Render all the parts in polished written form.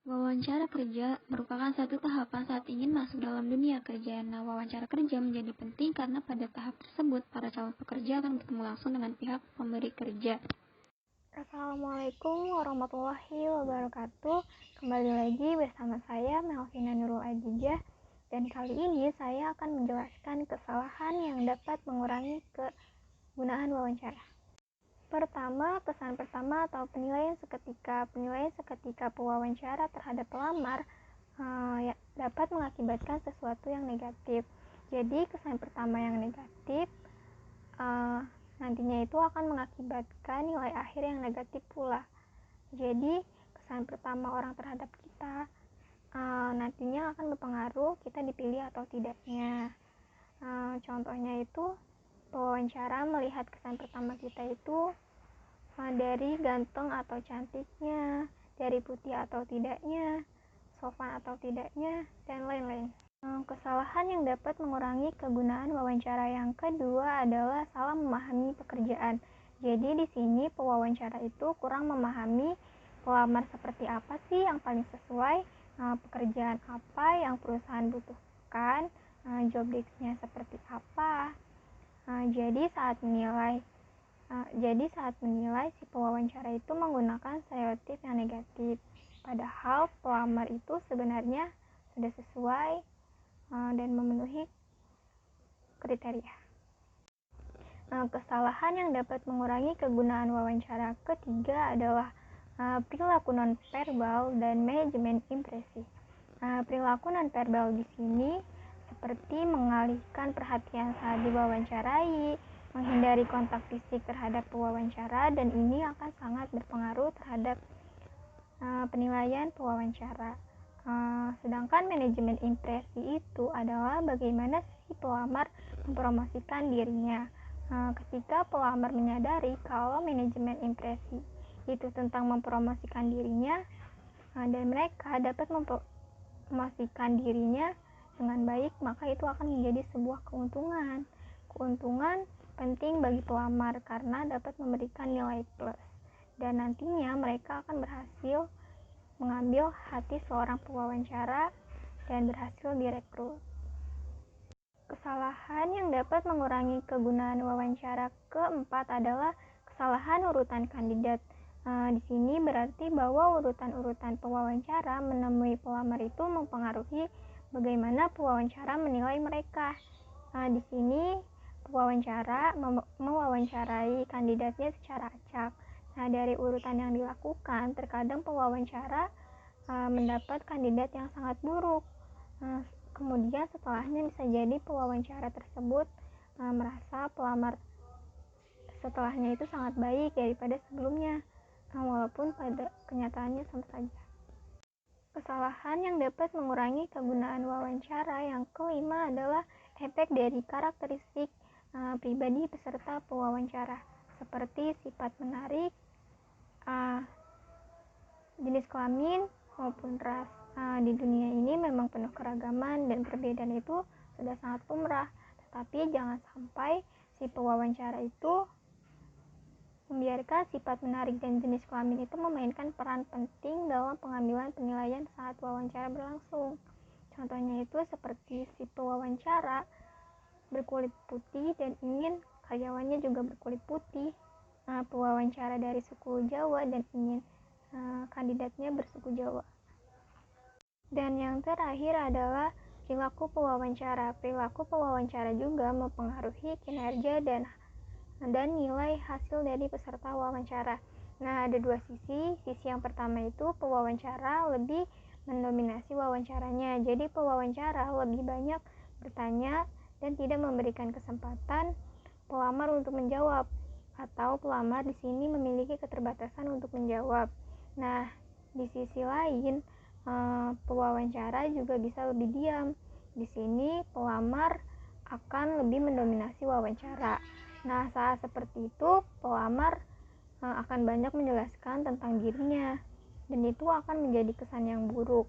Wawancara kerja merupakan satu tahapan saat ingin masuk dalam dunia kerja. Nah, wawancara kerja menjadi penting karena pada tahap tersebut, para calon pekerja akan bertemu langsung dengan pihak pemberi kerja. Assalamualaikum warahmatullahi wabarakatuh. Kembali lagi bersama saya Melvina Nurul Ajijah. Dan kali ini saya akan menjelaskan kesalahan yang dapat mengurangi kegunaan wawancara. Pertama, kesan pertama atau penilaian seketika. Penilaian seketika pewawancara terhadap pelamar dapat mengakibatkan sesuatu yang negatif. Jadi kesan pertama yang negatif nantinya itu akan mengakibatkan nilai akhir yang negatif pula. Jadi kesan pertama orang terhadap kita nantinya akan berpengaruh kita dipilih atau tidaknya. Contohnya itu pewawancara melihat kesan pertama kita itu dari ganteng atau cantiknya, dari putih atau tidaknya, sopan atau tidaknya, dan lain-lain. Kesalahan yang dapat mengurangi kegunaan wawancara yang kedua adalah salah memahami pekerjaan. Jadi di sini pewawancara itu kurang memahami pelamar seperti apa sih yang paling sesuai, pekerjaan apa yang perusahaan butuhkan, job desk-nya seperti apa. Jadi saat menilai si pewawancara itu menggunakan stereotip yang negatif. Padahal pelamar itu sebenarnya sudah sesuai dan memenuhi kriteria. Kesalahan yang dapat mengurangi kegunaan wawancara ketiga adalah perilaku nonverbal dan manajemen impresi. Perilaku nonverbal di sini seperti mengalihkan perhatian saat diwawancarai, menghindari kontak fisik terhadap pewawancara, dan ini akan sangat berpengaruh terhadap penilaian pewawancara. Sedangkan manajemen impresi itu adalah bagaimana si pelamar mempromosikan dirinya. Ketika pelamar menyadari kalau manajemen impresi itu tentang mempromosikan dirinya, dan mereka dapat mempromosikan dirinya dengan baik, maka itu akan menjadi sebuah keuntungan. Keuntungan penting bagi pelamar karena dapat memberikan nilai plus, dan nantinya mereka akan berhasil mengambil hati seorang pewawancara dan berhasil direkrut. Kesalahan yang dapat mengurangi kegunaan wawancara keempat adalah kesalahan urutan kandidat. Di sini berarti bahwa urutan-urutan pewawancara menemui pelamar itu mempengaruhi bagaimana pewawancara menilai mereka. Di sini pewawancara mewawancarai kandidatnya secara acak. Nah, dari urutan yang dilakukan, terkadang pewawancara mendapat kandidat yang sangat buruk. Kemudian setelahnya bisa jadi pewawancara tersebut merasa pelamar setelahnya itu sangat baik daripada sebelumnya, walaupun pada kenyataannya sama saja. Kesalahan yang dapat mengurangi kegunaan wawancara yang kelima adalah efek dari karakteristik pribadi peserta pewawancara, seperti sifat menarik, jenis kelamin, maupun ras. Di dunia ini memang penuh keragaman dan perbedaan itu sudah sangat lumrah, tetapi jangan sampai si pewawancara itu membiarkan sifat menarik dan jenis kelamin itu memainkan peran penting dalam pengambilan penilaian saat wawancara berlangsung. Contohnya itu seperti si pewawancara berkulit putih dan ingin karyawannya juga berkulit putih, pewawancara dari suku Jawa dan ingin kandidatnya bersuku Jawa. Dan yang terakhir adalah perilaku pewawancara. Perilaku pewawancara juga mempengaruhi kinerja dan nilai hasil dari peserta wawancara. Nah, ada dua sisi. Sisi yang pertama itu pewawancara lebih mendominasi wawancaranya. Jadi pewawancara lebih banyak bertanya dan tidak memberikan kesempatan pelamar untuk menjawab, atau pelamar di sini memiliki keterbatasan untuk menjawab. Nah, di sisi lain pewawancara juga bisa lebih diam. Di sini pelamar akan lebih mendominasi wawancara. Nah, saat seperti itu pelamar akan banyak menjelaskan tentang dirinya, dan itu akan menjadi kesan yang buruk.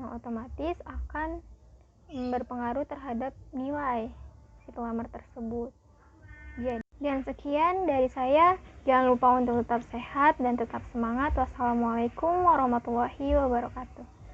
Otomatis akan berpengaruh terhadap nilai si pelamar tersebut. Jadi Dan sekian dari saya. Jangan lupa untuk tetap sehat dan tetap semangat. Wassalamualaikum warahmatullahi wabarakatuh.